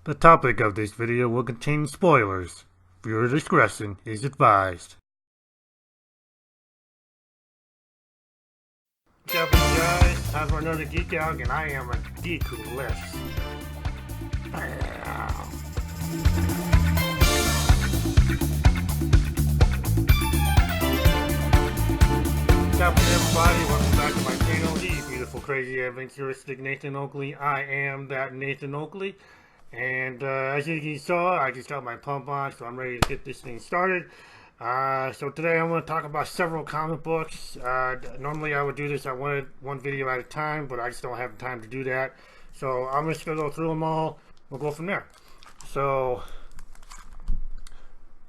The topic of this video will contain spoilers. Viewer discretion is advised. What's up, guys? Time for another Geek Out, and I am a geek who lifts. What's happening, everybody? Welcome back to my channel, the beautiful, crazy, adventuristic Nathan Oakley. I am that Nathan Oakley. And as you saw, I just got my pump on, so I'm ready to get this thing started. So today I'm going to talk about several comic books. Normally I would do this at one video at a time, but I just don't have the time to do that. So I'm just going to go through them all. We'll go from there. So,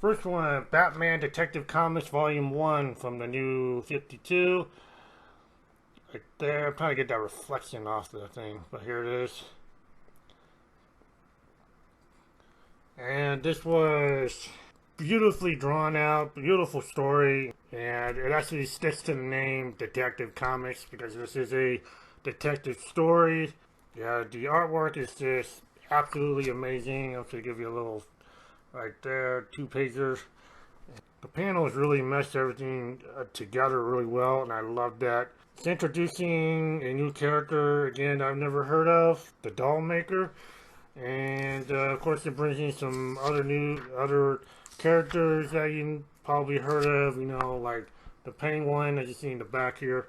first one, Batman Detective Comics Volume 1 from the new 52. Right there. I'm trying to get that reflection off the thing, but here it is. And this was beautifully drawn out, beautiful story, and it actually sticks to the name Detective Comics because this is a detective story. Yeah, the artwork is just absolutely amazing. I'm going to give you a little right there, 2-pagers. The panels really mesh everything together really well, and I love that. It's introducing a new character, again, I've never heard of, the Doll Maker. And of course it brings in some other characters that you probably heard of, you know, like the Penguin as you see in the back here,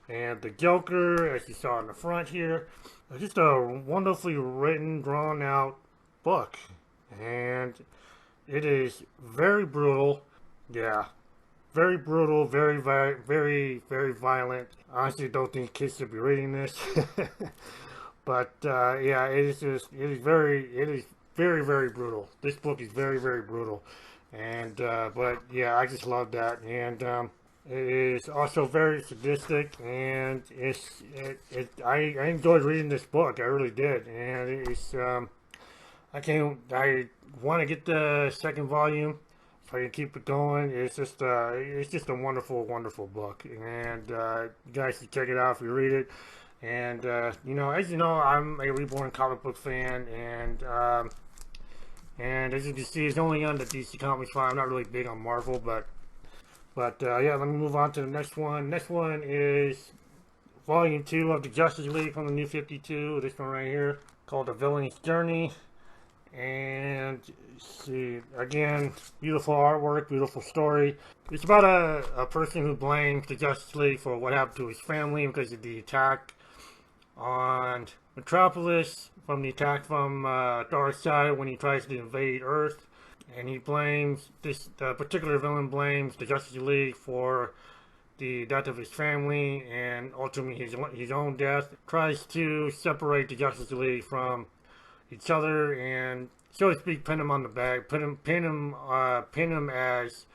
and the Joker as you saw in the front here. It's just a wonderfully written, drawn out book, and it is very brutal. Yeah, very brutal, very violent. I honestly don't think kids should be reading this. But yeah, it is very brutal. This book is very brutal, and but yeah, I just love that, and it is also very sadistic, and I enjoyed reading this book. I really did, and it's I want to get the second volume so I can keep it going. It's just a wonderful book, and you guys should check it out if you read it. And you know, as you know, I'm a Reborn comic book fan, and as you can see, it's only on the DC Comics file. I'm not really big on Marvel, but yeah, let me move on to the next one. Next one is Volume 2 of the Justice League from the New 52. This one right here, called The Villain's Journey. And see, again, beautiful artwork, beautiful story. It's about a person who blames the Justice League for what happened to his family because of the attack on Metropolis, from the attack from Darkseid when he tries to invade Earth. And he blames, the particular villain blames the Justice League for the death of his family and ultimately his own death. Tries to separate the Justice League from each other and, so to speak, pin him on the back, pin him as,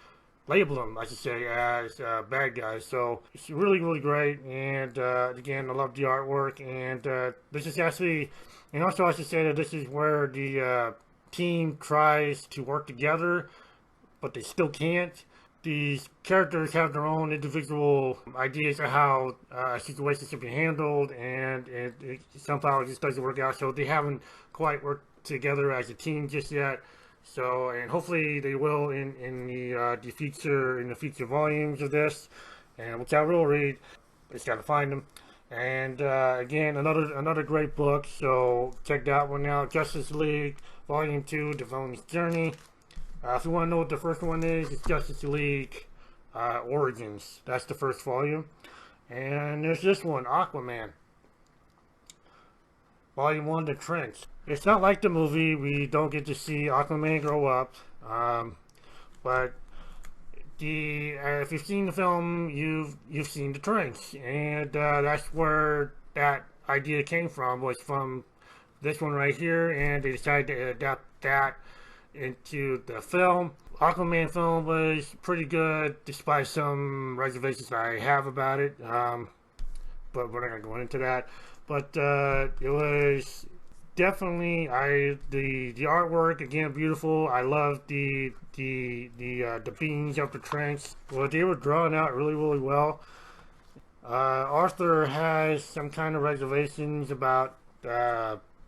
label them, I should say, as bad guys. So it's really great, and again, I love the artwork, and this is actually, and also I should say that this is where the team tries to work together, but they still can't. These characters have their own individual ideas of how a situation should be handled, and somehow it just doesn't work out. So they haven't quite worked together as a team just yet. So, and hopefully they will in the future volumes of this, and which I will read. Just gotta find them. And again, another great book. So check that one out. Justice League Volume 2, The Villain's Journey. If you want to know what the first one is, it's Justice League Origins. That's the first volume. And there's this one, Aquaman. Volume 1, The Trench. It's not like the movie. We don't get to see Aquaman grow up. But if you've seen the film, you've seen The Trench. And that's where that idea came from, was from this one right here. And they decided to adapt that into the film. Aquaman film was pretty good, despite some reservations I have about it. But we're not gonna go into that. But it was definitely the artwork, again, beautiful. I love the beams of the trench. Well, they were drawn out really well. Arthur has some kind of reservations about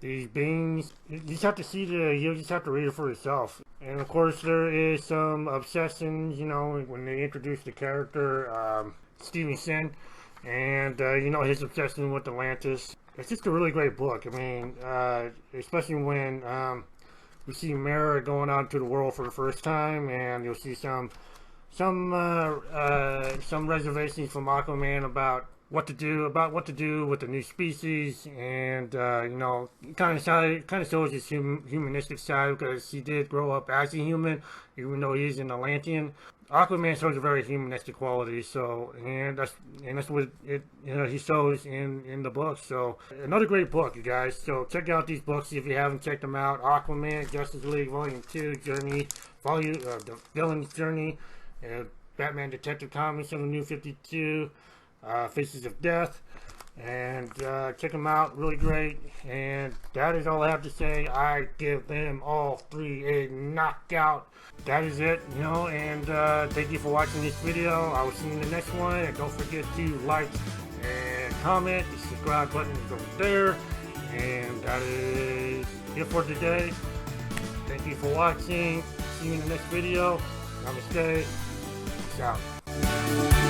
these beings. You just have to you just have to read it for yourself. And of course, there is some obsessions, you know, when they introduce the character, Steven Sin, and, you know, his obsession with Atlantis. It's just a really great book. I mean, especially when we see Mara going out into the world for the first time, and you'll see some reservations from Aquaman about what to do with the new species, and you know, kind of shows his humanistic side, because he did grow up as a human, even though he's an Atlantean. Aquaman shows a very humanistic quality, so and that's what it, you know, he shows in the book. So another great book, you guys. So check out these books if you haven't checked them out. Aquaman, Justice League Volume 2, the Villain's Journey, Batman Detective Comics on the New 52, Faces of Death, and check them out. Really great. And that is all I have to say. I give them all three a knockout. That is it, you know, and thank you for watching this video. I will see you in the next one, and don't forget to like and comment. The subscribe button is over there, and that is it for today. Thank you for watching. See you in the next video. Namaste. Peace out.